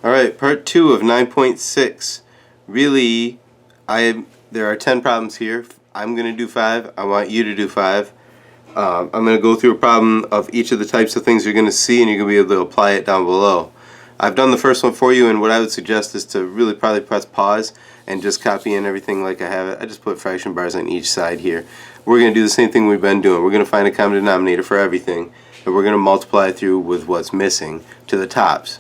Alright, part 2 of 9.6. Really, there are 10 problems here. I'm going to do 5. I want you to do 5. I'm going to go through a problem of each of the types of things you're going to see, and you're going to be able to apply it down below. I've done the first one for you, and what I would suggest is to really probably press pause and just copy in everything like I have it. I just put fraction bars on each side here. We're going to do the same thing we've been doing. We're going to find a common denominator for everything, and we're going to multiply through with what's missing to the tops.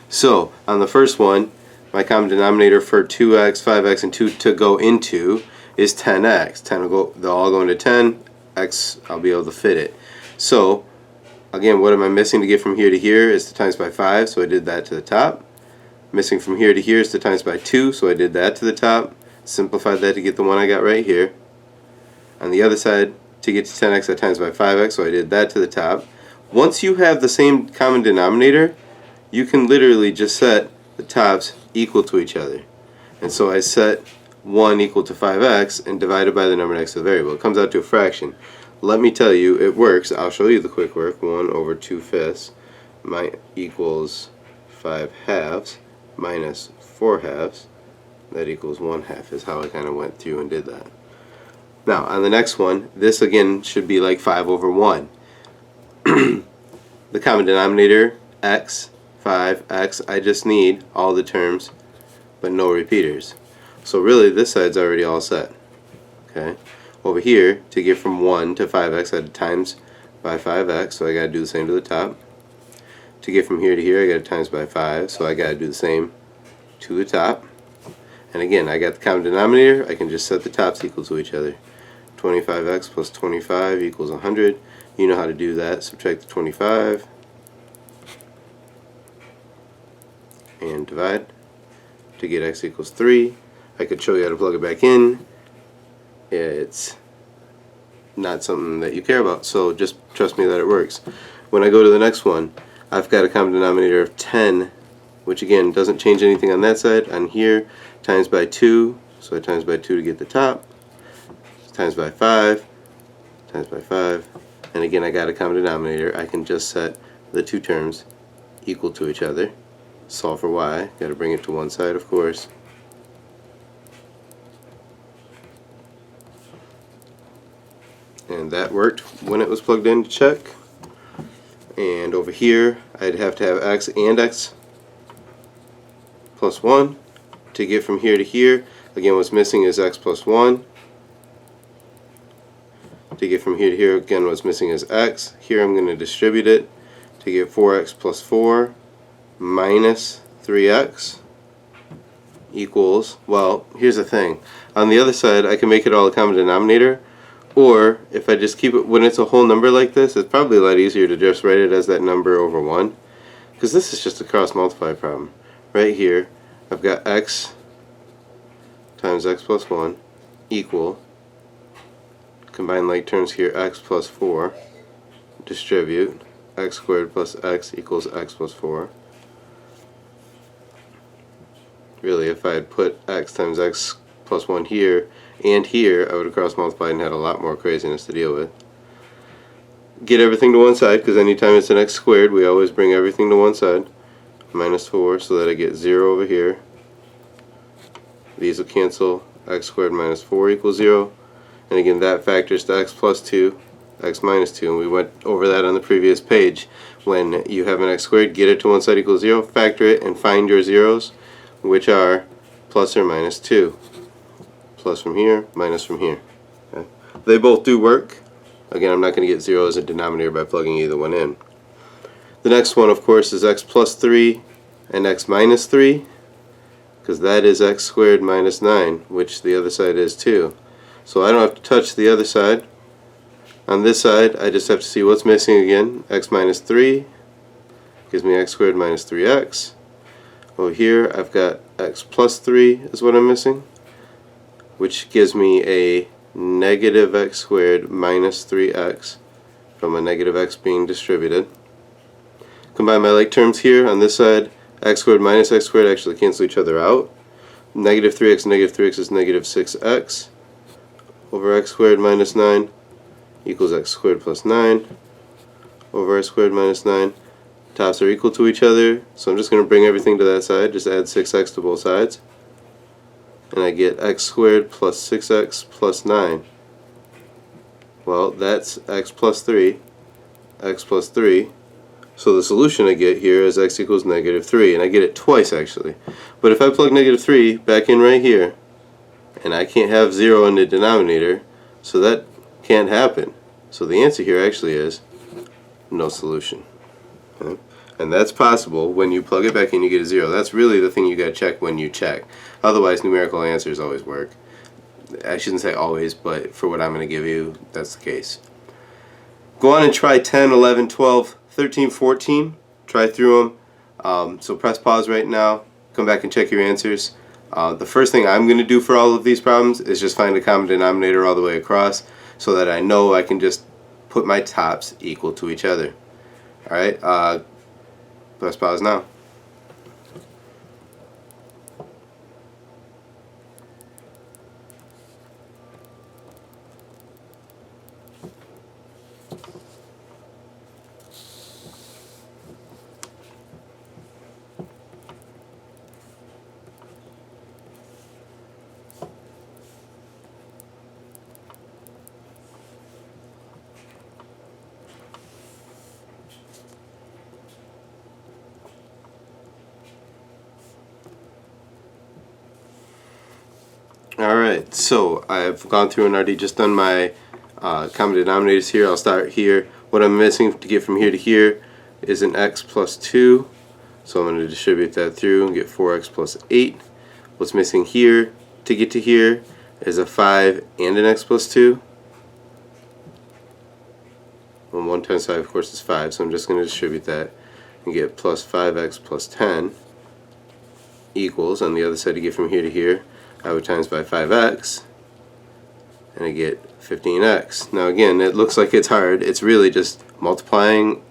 So, on the first one, my common denominator for 2x, 5x, and 2 to go into is 10x. 10 will go, they'll all go into 10. X, I'll be able to fit it. So, again, what am I missing to get from here to here is to times by 5, so I did that to the top. Missing from here to here is to times by 2, so I did that to the top. Simplified that to get the one I got right here. On the other side, to get to 10x, I times by 5x, so I did that to the top. Once you have the same common denominator, you can literally just set the tops equal to each other. And so I set 1 equal to 5x and divided by the number next to the variable. It comes out to a fraction. Let me tell you, it works. I'll show you the quick work. 1 over 2/5 equals 5/2 minus 4/2. That equals 1/2 is how I kind of went through and did that. Now, on the next one, this again should be like 5 over 1. The common denominator, x, 5x, I just need all the terms but no repeaters. So really this side's already all set. Okay. Over here, to get from 1 to 5x, I had to times by 5x, so I got to do the same to the top. To get from here to here, I got to times by 5, so I got to do the same to the top. And again, I got the common denominator, I can just set the tops equal to each other. 25x plus 25 equals 100. You know how to do that. Subtract the 25 and divide to get x equals 3. I could show you how to plug it back in. It's not something that you care about, so just trust me that it works. When I go to the next one, I've got a common denominator of 10, which again doesn't change anything on that side. On here, times by 2, so I times by 2 to get the top, times by 5, times by 5, and again I got a common denominator. I can just set the two terms equal to each other. Solve for y, got to bring it to one side, of course. And that worked when it was plugged in to check. And over here, I'd have to have x and x plus 1. To get from here to here, again what's missing is x plus 1. To get from here to here, again what's missing is x. Here I'm going to distribute it to get 4x plus 4 minus 3x equals, well, here's the thing. On the other side, I can make it all a common denominator, or if I just keep it, when it's a whole number like this, it's probably a lot easier to just write it as that number over 1, because this is just a cross multiply problem. Right here, I've got x times x plus 1 equal, combine like terms here, x plus 4, distribute, x squared plus x equals x plus 4. Really, if I had put x times x plus 1 here and here, I would have cross multiplied and had a lot more craziness to deal with. Get everything to one side, because anytime it's an x squared, we always bring everything to one side. Minus 4, so that I get 0 over here. These will cancel. X squared minus 4 equals 0. And again, that factors to x plus 2, x minus 2. And we went over that on the previous page. When you have an x squared, get it to one side equals 0, factor it, and find your zeros, which are plus or minus 2. Plus from here, minus from here. Okay. They both do work. Again, I'm not going to get 0 as a denominator by plugging either one in. The next one, of course, is x plus 3 and x minus 3, because that is x squared minus 9, which the other side is too. So I don't have to touch the other side. On this side, I just have to see what's missing again. X minus 3 gives me x squared minus 3x. Over here, I've got x plus 3 is what I'm missing, which gives me a negative x squared minus 3x from a negative x being distributed. Combine my like terms here. On this side, x squared minus x squared actually cancel each other out. Negative 3x and negative 3x is negative 6x over x squared minus 9 equals x squared plus 9 over x squared minus 9. Tops are equal to each other, so I'm just going to bring everything to that side. Just add 6x to both sides. And I get x squared plus 6x plus 9. Well, that's x plus 3. X plus 3. So the solution I get here is x equals negative 3. And I get it twice, actually. But if I plug negative 3 back in right here, and I can't have 0 in the denominator, so that can't happen. So the answer here actually is no solution. Okay? And that's possible when you plug it back in, you get a 0. That's really the thing you got to check when you check. Otherwise, numerical answers always work. I shouldn't say always, but for what I'm going to give you, that's the case. Go on and try 10, 11, 12, 13, 14. Try through them. So press pause right now. Come back and check your answers. The first thing I'm going to do for all of these problems is just find a common denominator all the way across so that I know I can just put my tops equal to each other. Alright, press pause now. Alright, so I've gone through and already just done my common denominators here. I'll start here. What I'm missing to get from here to here is an x plus 2. So I'm going to distribute that through and get 4x plus 8. What's missing here to get to here is a 5 and an x plus 2. Well, 1 times 5 of course is 5, so I'm just going to distribute that and get plus 5x plus 10 equals, on the other side to get from here to here, I would times by 5x, and I get 15x. Now again, it looks like it's hard. It's really just multiplying,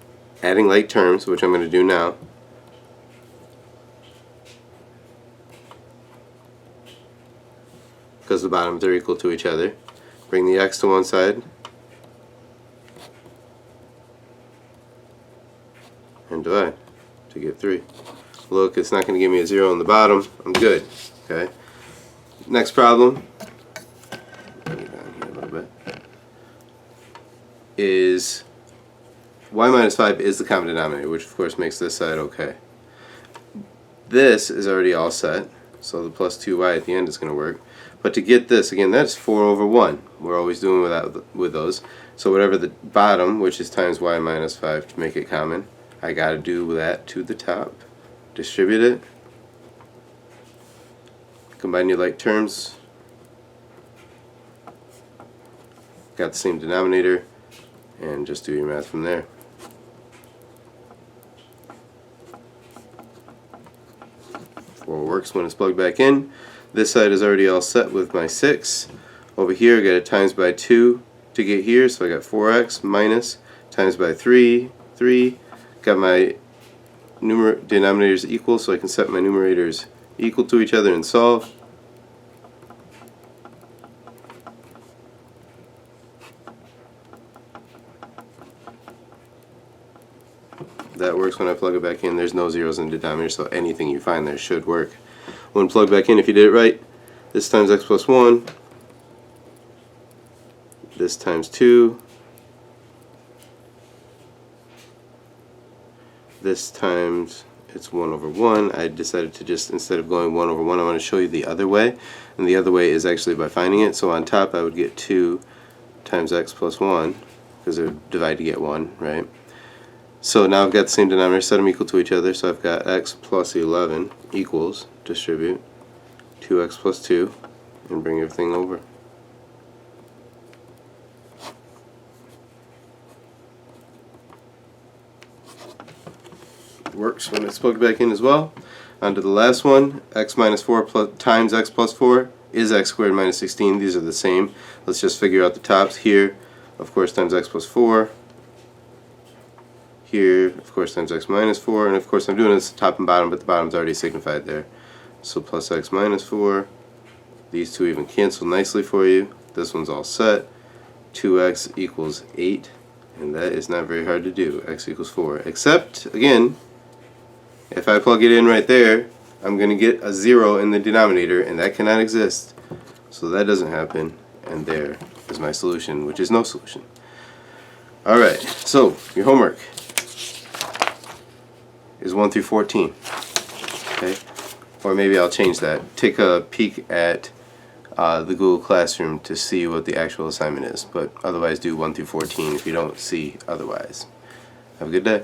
adding like terms, which I'm going to do now. Because the bottoms are equal to each other. Bring the x to one side, and divide to get 3. Look, it's not going to give me a 0 on the bottom. I'm good. Okay. Next problem, bring it down here a little bit, is y minus 5 is the common denominator, which of course makes this side okay. This is already all set, so the plus 2y at the end is going to work. But to get this, again, that's 4 over 1. We're always doing with those. So whatever the bottom, which is times y minus 5 to make it common, I got to do that to the top. Distribute it. Combine your like terms. Got the same denominator, and just do your math from there. Four works when it's plugged back in. This side is already all set with my 6. Over here I got it times by 2 to get here, so I got 4x minus times by 3, 3. Got my denominators equal, so I can set my numerators equal to each other and solve. That works when I plug it back in. There's no zeros in the denominator, so anything you find there should work. When plugged back in, if you did it right, this times x plus 1, this times 2, this times, it's 1 over 1. I decided to just, instead of going 1 over 1, I want to show you the other way. And the other way is actually by finding it. So on top I would get 2 times x plus 1, because they would divide to get 1, right? So now I've got the same denominator, set them equal to each other. So I've got x plus 11 equals, distribute, 2x plus 2, and bring everything over. Works when it's plugged back in as well. On to the last one, x minus 4 times x plus 4 is x squared minus 16. These are the same. Let's just figure out the tops here. Of course, times x plus 4. Here, of course, times x minus 4. And of course, I'm doing this top and bottom, but the bottom's already signified there. So plus x minus 4. These two even cancel nicely for you. This one's all set. 2x equals 8. And that is not very hard to do. X equals 4. Except, again, if I plug it in right there, I'm going to get a 0 in the denominator, and that cannot exist. So that doesn't happen. And there is my solution, which is no solution. Alright, so your homework is 1 through 14. Okay? Or maybe I'll change that. Take a peek at the Google Classroom to see what the actual assignment is. But otherwise do 1 through 14 if you don't see otherwise. Have a good day.